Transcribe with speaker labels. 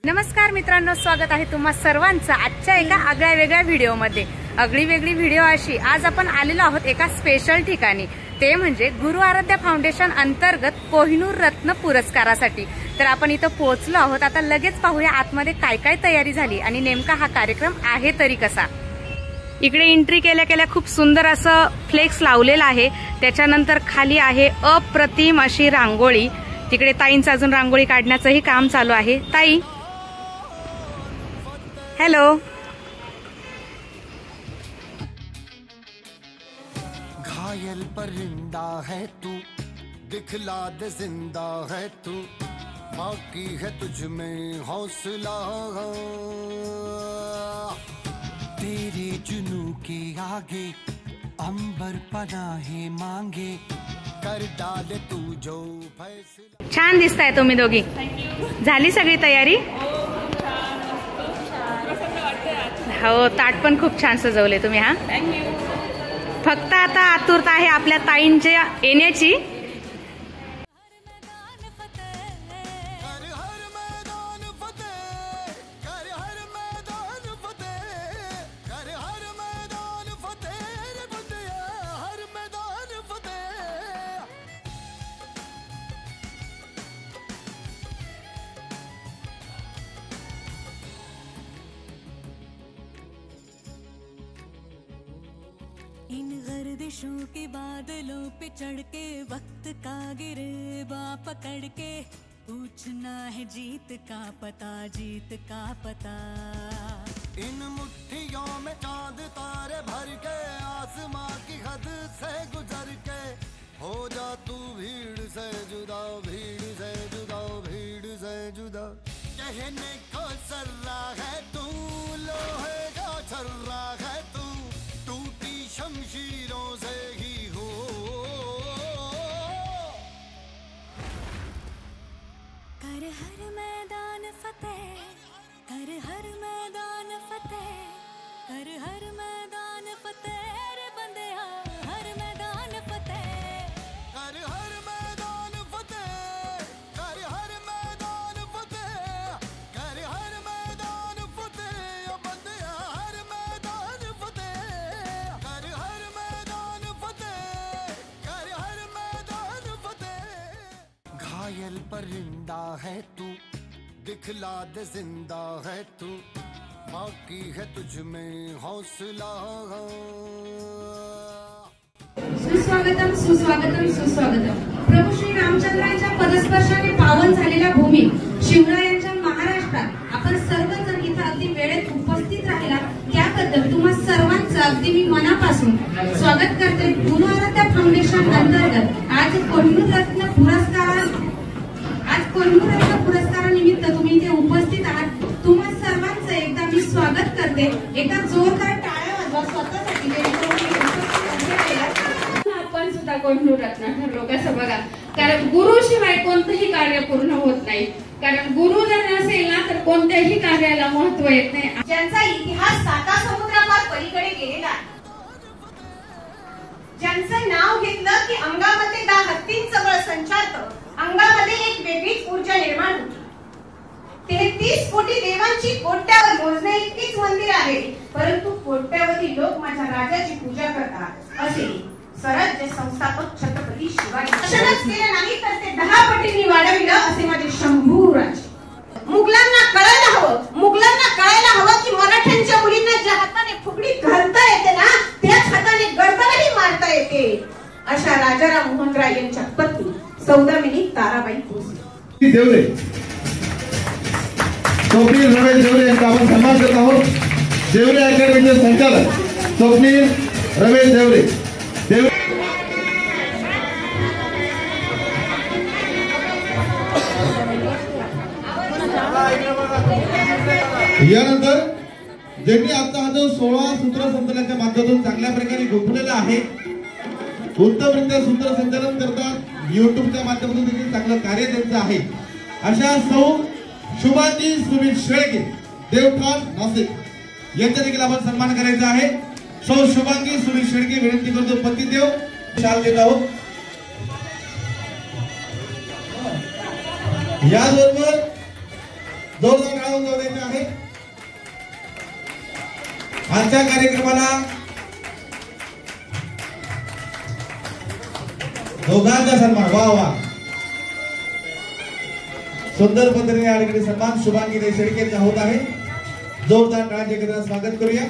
Speaker 1: नमस्कार मित्रांनो, स्वागत आहे तुम्हा सर्वांचं आजच्या एका आगळ्या वेगळ्या व्हिडिओमध्ये। आगळी वेगळी व्हिडिओ अशी, आज आपण आलेलो आहोत एका स्पेशल ठिकाणी, ते म्हणजे गुरु आराध्य फाउंडेशन अंतर्गत कोहिनूर रत्न पुरस्कारासाठी। तर आपण इथं पोहोचलो आहोत। आता लगेच पाहूया आतमध्ये काय काय तयारी झाली आणि नेमका हा कार्यक्रम आहे तरी कसा। इकडे एंट्री केल्या केल्या खूप सुंदर असं फ्लेक्स लावलेला आहे, त्याच्यानंतर खाली आहे अप्रतिम अशी रांगोळी। तिकडे ताईंचं अजून रांगोळी काढण्याचंही काम चालू आहे। ताई हेलो,
Speaker 2: घायल परिंदा है तू, दिखला दे जिंदा है तू, बाकी है तुझ में हौसला, तेरे जुनू के आगे अंबर पनाहे मांगे, कर डाले तू जो फैसला।
Speaker 1: छान दिसताय तुम्ही दोघी। झाली सगळी तयारी? हो, ताट पण खूप छान सजवले तुम्ही। हा, फक्त आता आतुरता आहे आपल्या ताईंच्या येण्याची।
Speaker 3: इन गर्दिशों के बादलों पे चढ़ के वक्त का गिरेबा पकड़ के पूछना है जीत का पता, जीत का पता।
Speaker 2: इन मुट्ठियों में चांद तारे भर के, आसमां की हद से गुजर के, हो जा तू भीड़ से जुदा, भीड़ से जुदा, भीड़ से जुदा। कहने को सर्रा है तू, लोहे का छर्रा है तू, टूटी शमशीरों से ही हो।
Speaker 3: कर हर मैदान फतेह, कर हर मैदान फतेह, कर हर मैदान फतेह रे बंदेया, हर मैदान फतेह,
Speaker 2: कर हर मैदान फतेह, कर हर मैदान फतेह, कर हर मैदान फतेह, बंदेया हर मैदान फतेह, कर हर मैदान फतेह, कर हर मैदान फतेह। घायल परिंदा है तू, दिखला दे जिंदा है तू, बाकी है तुझ में हौसला।
Speaker 4: सुस्वागतम सुस्वागतम सुस्वागतम। प्रभू श्री रामचंद्रांच्या पदस्पर्शाने पावन झालेल्या भूमी शिवरायांच्या महाराष्ट्रात आपण सर्वजण इथं अगदी वेळेत उपस्थित राहिला, त्याबद्दल तुम्हा सर्वांचं अगदी मी मनापासून स्वागत करते। गुरु आराध्य फाउंडेशन अंतर्गत आज कोहिनूर रत्न पुरस्कारानिमित्त तुम्ही इथे उपस्थित आहात। तुम्हा सर्वांचं एकदा मी स्वागत करते। एकदा जोरदार टाळ्या वाजवा स्वतःसाठी। आपण सुद्धा कोहिनूर रत्न ठरलो कसं बघा, कारण गुरु शिवाय कोणतंही कार्य पूर्ण होत नाही। कारण गुरु जर नसेल ना तर कोणत्याही कार्याला महत्त्व येत नाही।
Speaker 5: ज्यांचा इतिहास साता समुद्रापार पलीकडे गेलेला, ज्यांचं नाव घेतलं की अंगामध्ये 10 हत्तींचं बळ संचारतं, अंगामध्ये एक वेगळीच ऊर्जा निर्माण होती। 33 कोटी देवांची कोट्यावर मोजणे इतकीच मंदिर आहे, परंतु कोट्यावधी लोक माझ्या राजाची पूजा करतात, असे स्वराज्य संस्थापक छत्रपती शिवाजी। दर्शनच केलं नाही तर ते 10 पटींनी वाढविलं, असे माझे शंभू राजे। मुघलांना कळायला हवं की मराठ्यांच्या मुलींना ज्या हाताने फुगडी घालता येते ना, त्याच हाताने गडबडही मारता येते। अशा राजाराम मोहन राय यांच्या पत्नी सौदामिनी ताराबाई भोसले
Speaker 6: देवरे, स्वप्नील रमेश देवरे यांचा आपण सन्मान करत आहोत। देवरे अकॅडमीचे संचालक स्वप्नील रमेश देवरे। यानंतर ज्यांनी आता हा जो 16 सूत्रसंचालनाच्या माध्यमातून चांगल्या प्रकारे गुंतलेला आहे, उत्तमरित्या सूत्रसंचालन करतात, युट्यूबच्या माध्यमातून देखील चांगलं कार्य त्यांचं आहे, अशा सौ शुभांगी सुमित शेळके देवठाण नाशिक यांचा देखील आपण सन्मान करायचा आहे। सौ शुभांगी सुमित शेळके विनंती करतो पतिदेव शाल देत आहोत। याचबरोबर जोरदार टाळ्या वाजवून द्यायचे आहे. आजच्या कार्यक्रमाला दोघांचा सन्मान. वा वा, सुंदर पद्धतीने या ठिकाणी सन्मान शुभांगी शेळके यांचा होत आहे. जोरदार टाळ्यांच्या गजरात स्वागत करूया.